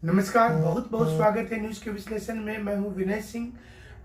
नमस्कार, बहुत बहुत स्वागत है न्यूज़ के विश्लेषण में। मैं हूं विनय सिंह।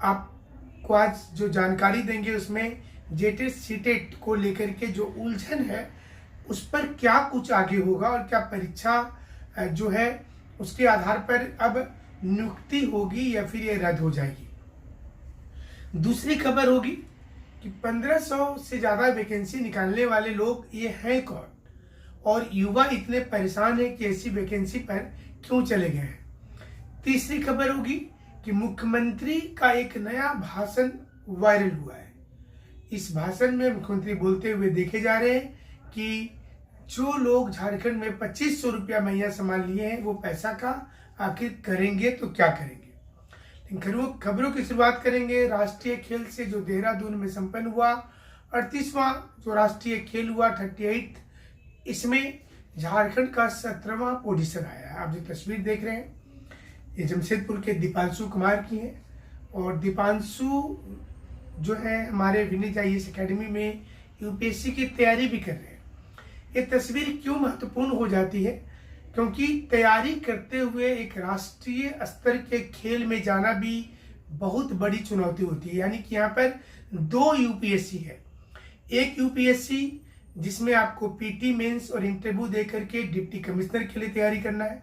आपको आज जो जानकारी देंगे उसमें जेटेट सीटेट को लेकर के जो उलझन है उस पर क्या कुछ आगे होगा और क्या परीक्षा जो है उसके आधार पर अब नियुक्ति होगी या फिर ये रद्द हो जाएगी। दूसरी खबर होगी कि 1500 से ज़्यादा वैकेंसी निकालने वाले लोग ये हैं कौन और युवा इतने परेशान हैं कि ऐसी वैकेंसी पर क्यों चले गए हैं। तीसरी खबर होगी कि मुख्यमंत्री का एक नया भाषण वायरल हुआ है। इस भाषण में मुख्यमंत्री बोलते हुए देखे जा रहे हैं कि जो लोग झारखंड में 2500 रुपया महीना संभाल लिए हैं वो पैसा का आखिर करेंगे तो क्या करेंगे। खबरों की शुरुआत करेंगे राष्ट्रीय खेल से जो देहरादून में संपन्न हुआ। 38वां जो राष्ट्रीय खेल हुआ 38, इसमें झारखंड का 17वां पोजीशन आया है। आप जो तस्वीर देख रहे हैं ये जमशेदपुर के दीपांशु कुमार की है और दीपांशु जो है हमारे विनीत आईएएस एकेडमी में यूपीएससी की तैयारी भी कर रहे हैं। ये तस्वीर क्यों महत्वपूर्ण हो जाती है, क्योंकि तैयारी करते हुए एक राष्ट्रीय स्तर के खेल में जाना भी बहुत बड़ी चुनौती होती है। यानी कि यहाँ पर 2 यूपीएससी है। एक यूपीएससी जिसमें आपको पीटी मेंस और इंटरव्यू दे करके डिप्टी कमिश्नर के लिए तैयारी करना है।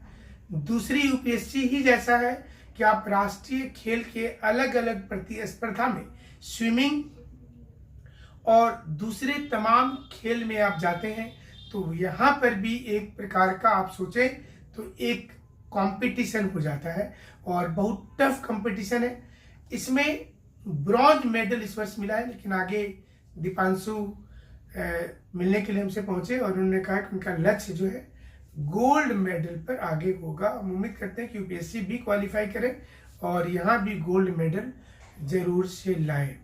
दूसरी यूपीएससी ही जैसा है कि आप राष्ट्रीय खेल के अलग अलग प्रतिस्पर्धा में स्विमिंग और दूसरे तमाम खेल में आप जाते हैं। तो यहाँ पर भी एक प्रकार का आप सोचें तो एक कंपटीशन हो जाता है और बहुत टफ कंपटीशन है। इसमें ब्रॉन्ज मेडल इस वर्ष मिला है, लेकिन आगे दीपांशु मिलने के लिए हमसे पहुंचे और उन्होंने कहा कि उनका लक्ष्य जो है गोल्ड मेडल पर आगे होगा। हम उम्मीद करते हैं कि यूपीएससी भी क्वालिफाई करे और यहाँ भी गोल्ड मेडल जरूर से लाए।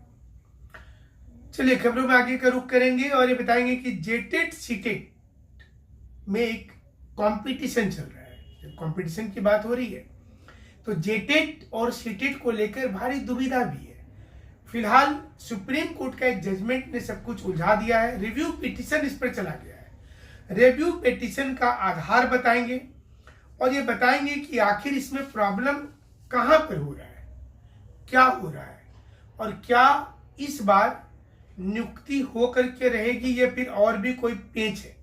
चलिए खबरों में आगे का रुख करेंगे और ये बताएंगे कि जेटेट सीटेट में एक कंपटीशन चल रहा है। कंपटीशन की बात हो रही है तो जेटेट और सीटेट को लेकर भारी दुविधा भी है। फिलहाल सुप्रीम कोर्ट का एक जजमेंट ने सब कुछ उलझा दिया है। रिव्यू पिटीशन इस पर चला गया है। रिव्यू पिटीशन का आधार बताएंगे और ये बताएंगे कि आखिर इसमें प्रॉब्लम कहां पर हो रहा है, क्या हो रहा है और क्या इस बार नियुक्ति होकर के रहेगी या फिर और भी कोई पेच है।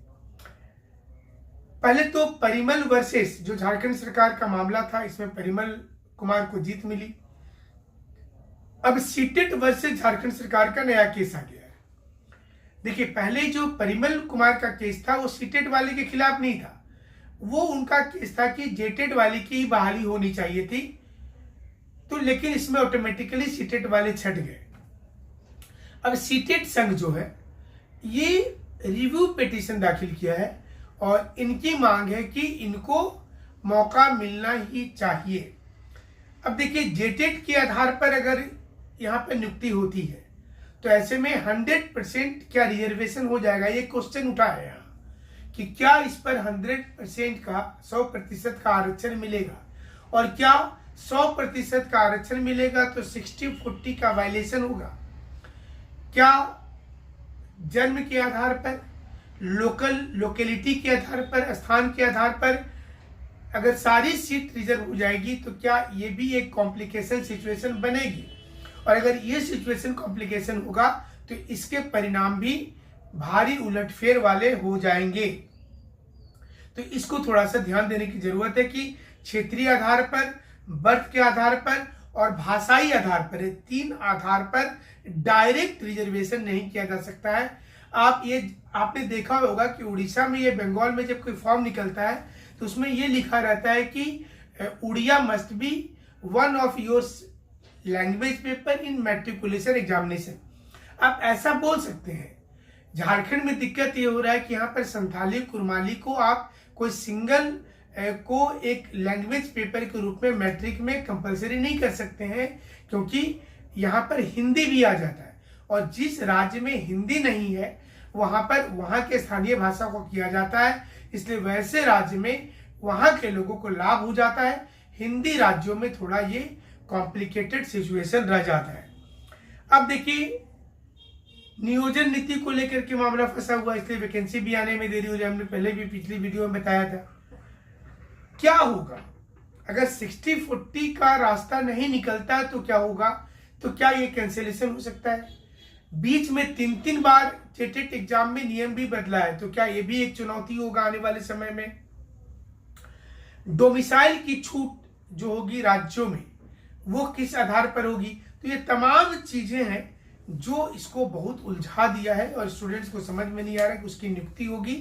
पहले तो परिमल वर्सेस जो झारखंड सरकार का मामला था, इसमें परिमल कुमार को जीत मिली। अब सीटेट वर्सेस झारखंड सरकार का नया केस आ गया है। देखिए, पहले जो परिमल कुमार का केस था वो सीटेट वाले के खिलाफ नहीं था, वो उनका केस था कि जेटेट वाले की ही बहाली होनी चाहिए थी। तो लेकिन इसमें ऑटोमेटिकली सीटेट वाले छट गए। अब सीटेट संघ जो है ये रिव्यू पिटीशन दाखिल किया है और इनकी मांग है कि इनको मौका मिलना ही चाहिए। अब देखिए, जेटेट के आधार पर अगर यहाँ पर नियुक्ति होती है तो ऐसे में 100% क्या रिजर्वेशन हो जाएगा, ये क्वेश्चन उठा है यहाँ कि क्या इस पर 100% का 100% का आरक्षण मिलेगा और क्या 100% का आरक्षण मिलेगा तो 60-40 का वायलेशन होगा। क्या जन्म के आधार पर, लोकेलिटी के आधार पर, स्थान के आधार पर अगर सारी सीट रिजर्व हो जाएगी तो क्या ये भी एक कॉम्प्लिकेशन सिचुएशन बनेगी और अगर ये सिचुएशन कॉम्प्लिकेशन होगा तो इसके परिणाम भी भारी उलटफेर वाले हो जाएंगे। तो इसको थोड़ा सा ध्यान देने की जरूरत है कि क्षेत्रीय आधार पर, बर्थ के आधार पर और भाषाई आधार पर, 3 आधार पर डायरेक्ट रिजर्वेशन नहीं किया जा सकता है। आपने देखा होगा कि उड़ीसा में या बंगाल में जब कोई फॉर्म निकलता है तो उसमें ये लिखा रहता है कि Odia must be one of your language paper in matriculation examination. आप ऐसा बोल सकते हैं। झारखंड में दिक्कत ये हो रहा है कि यहाँ पर संथाली कुरमाली को आप कोई सिंगल को एक लैंग्वेज पेपर के रूप में मैट्रिक में कंपलसरी नहीं कर सकते हैं, क्योंकि यहाँ पर हिंदी भी आ जाता है और जिस राज्य में हिंदी नहीं है वहां पर वहां के स्थानीय भाषा को किया जाता है। इसलिए वैसे राज्य में वहां के लोगों को लाभ हो जाता है। हिंदी राज्यों में थोड़ा ये कॉम्प्लिकेटेड सिचुएशन रह जाता है। अब देखिए, नियोजन नीति को लेकर के मामला फंसा हुआ, इसलिए वैकेंसी भी आने में देरी हो जाए। हमने पहले भी पिछली वीडियो में बताया था। क्या होगा अगर 60-40 का रास्ता नहीं निकलता तो क्या होगा? तो क्या ये कैंसिलेशन हो सकता है? बीच में 3 बार टेट एग्जाम में नियम भी बदला है, तो क्या ये भी एक चुनौती होगा आने वाले समय में? डोमिसाइल की छूट जो होगी राज्यों में, वो किस आधार पर होगी? तो ये तमाम चीजें हैं जो इसको बहुत उलझा दिया है और स्टूडेंट्स को समझ में नहीं आ रहा कि उसकी नियुक्ति होगी,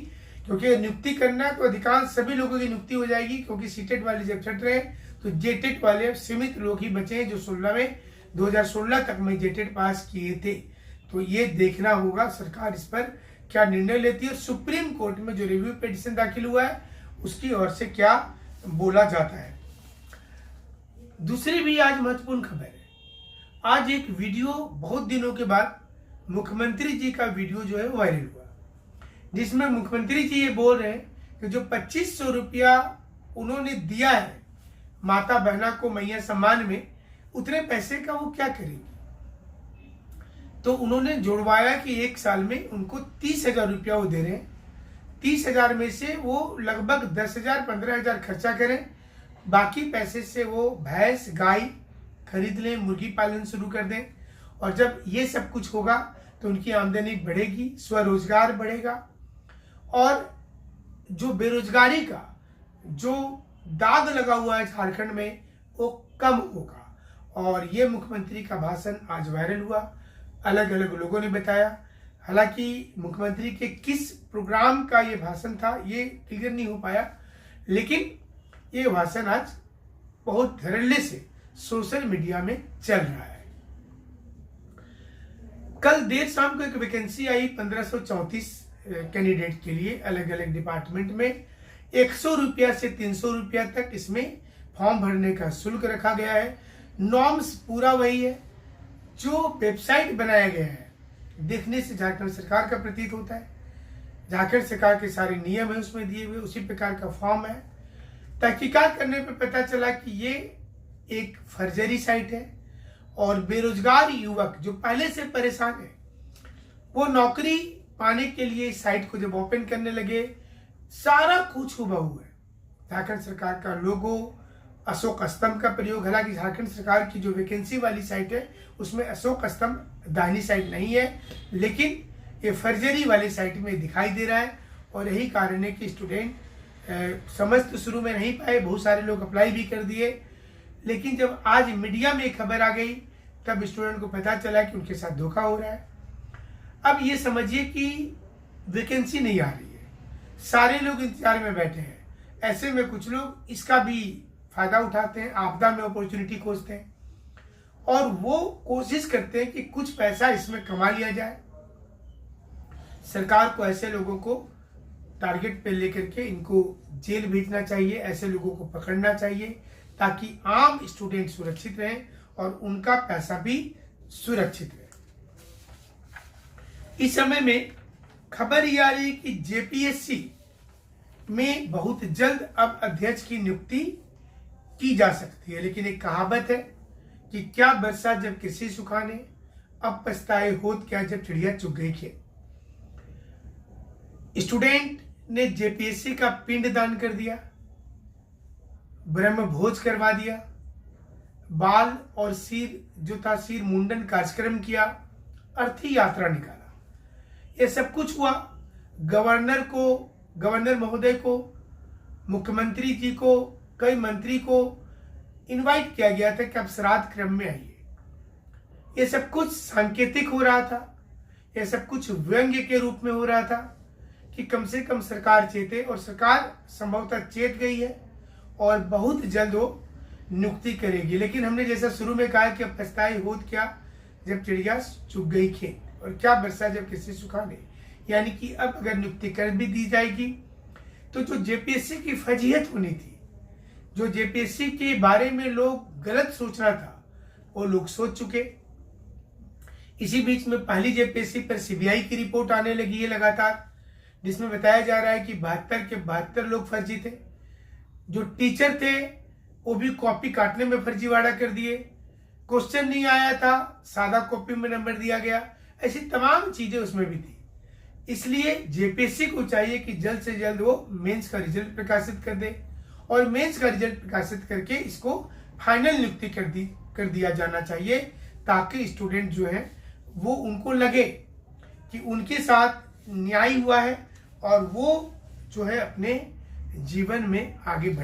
क्योंकि नियुक्ति करना तो अधिकांश सभी लोगों की नियुक्ति हो जाएगी, क्योंकि सीटेट वाले जब छट रहे हैं तो जेटेट वाले सीमित लोग ही बचे हैं जो 2016 तक में जेटेट पास किए थे। तो ये देखना होगा सरकार इस पर क्या निर्णय लेती है। सुप्रीम कोर्ट में जो रिव्यू पिटीशन दाखिल हुआ है उसकी ओर से क्या बोला जाता है। दूसरी भी आज महत्वपूर्ण खबर है। आज एक वीडियो बहुत दिनों के बाद मुख्यमंत्री जी का वीडियो जो है वायरल हुआ, जिसमें मुख्यमंत्री जी ये बोल रहे हैं कि जो 2500 रुपया उन्होंने दिया है माता बहना को मैया सम्मान में, उतने पैसे का वो क्या करेंगे। तो उन्होंने जुड़वाया कि एक साल में उनको 30,000 रुपया वो दे रहे हैं। 30,000 में से वो लगभग 10,000-15,000 खर्चा करें, बाकी पैसे से वो भैंस गाय खरीद लें, मुर्गी पालन शुरू कर दें, और जब ये सब कुछ होगा तो उनकी आमदनी बढ़ेगी, स्वरोजगार बढ़ेगा, और जो बेरोजगारी का जो दाग लगा हुआ है झारखंड में वो कम होगा। और ये मुख्यमंत्री का भाषण आज वायरल हुआ, अलग अलग लोगों ने बताया। हालांकि मुख्यमंत्री के किस प्रोग्राम का ये भाषण था ये क्लियर नहीं हो पाया, लेकिन ये भाषण आज बहुत धड़ल्ले से सोशल मीडिया में चल रहा है। कल देर शाम को एक वैकेंसी आई 1534 कैंडिडेट के लिए अलग अलग डिपार्टमेंट में। 100 रुपया से 300 रुपया तक इसमें फॉर्म भरने का शुल्क रखा गया है। नॉर्म्स पूरा वही है। जो वेबसाइट बनाया गया है देखने से झारखंड सरकार का प्रतीत होता है। झारखंड सरकार के सारे नियम है उसमें दिए हुए, उसी प्रकार का फॉर्म है। तहकीकात करने पर पता चला कि ये एक फर्जरी साइट है और बेरोजगार युवक जो पहले से परेशान है वो नौकरी पाने के लिए इस साइट को जब ओपन करने लगे, सारा कुछ हुबहू है। झारखंड सरकार का लोगो, अशोक स्तंभ का प्रयोग, हालांकि झारखंड सरकार की जो वैकेंसी वाली साइट है उसमें अशोक स्तंभ दाहिनी साइड नहीं है, लेकिन ये फर्जरी वाली साइट में दिखाई दे रहा है। और यही कारण है कि स्टूडेंट समझ तो शुरू में नहीं पाए, बहुत सारे लोग अप्लाई भी कर दिए, लेकिन जब आज मीडिया में खबर आ गई तब स्टूडेंट को पता चला कि उनके साथ धोखा हो रहा है। अब ये समझिए कि वैकेंसी नहीं आ रही है, सारे लोग इंतजार में बैठे हैं। ऐसे में कुछ लोग इसका भी फायदा उठाते हैं, आपदा में अपॉर्चुनिटी खोजते हैं और वो कोशिश करते हैं कि कुछ पैसा इसमें कमा लिया जाए। सरकार को ऐसे लोगों को टारगेट पे लेकर के इनको जेल भेजना चाहिए, ऐसे लोगों को पकड़ना चाहिए ताकि आम स्टूडेंट सुरक्षित रहें और उनका पैसा भी सुरक्षित रहे। इस समय में खबर यह आ रही है कि जेपीएससी में बहुत जल्द अब अध्यक्ष की नियुक्ति की जा सकती है, लेकिन एक कहावत है कि क्या बरसा जब कृषि सुखाने, अब पछताए होत क्या जब चिड़िया चुग गई खेत। स्टूडेंट ने जेपीएससी का पिंड दान कर दिया, ब्रह्म भोज करवा दिया, बाल और सिर जो था सिर मुंडन कार्यक्रम किया, अर्थी यात्रा निकाला। यह सब कुछ हुआ। गवर्नर महोदय को, मुख्यमंत्री जी को, कई मंत्री को इनवाइट किया गया था कि आप श्राद्ध क्रम में आइए। यह सब कुछ सांकेतिक हो रहा था, यह सब कुछ व्यंग्य के रूप में हो रहा था कि कम से कम सरकार चेते, और सरकार संभवतः चेत गई है और बहुत जल्द वो नियुक्ति करेगी। लेकिन हमने जैसा शुरू में कहा कि अब पछताए होत क्या जब चिड़िया चुग गई खेत, और क्या बरसा जब किसी सुखाने, यानी कि अब अगर नियुक्ति कर भी दी जाएगी तो जो जेपीएससी की फजीहत होनी थी, जो जेपीएससी के बारे में लोग गलत सोचना था, वो लोग सोच चुके। इसी बीच में पहली जेपीएससी पर सीबीआई की रिपोर्ट आने लगी है लगातार, जिसमें बताया जा रहा है कि 72 के 72 लोग फर्जी थे। जो टीचर थे वो भी कॉपी काटने में फर्जीवाड़ा कर दिए, क्वेश्चन नहीं आया था, सादा कॉपी में नंबर दिया गया, ऐसी तमाम चीजें उसमें भी थी। इसलिए जेपीएससी को चाहिए कि जल्द से जल्द वो मेंस का रिजल्ट प्रकाशित कर दे और मेंस का रिजल्ट प्रकाशित करके इसको फाइनल नियुक्ति कर दिया जाना चाहिए, ताकि स्टूडेंट जो है वो उनको लगे कि उनके साथ न्याय हुआ है और वो जो है अपने जीवन में आगे बढ़े।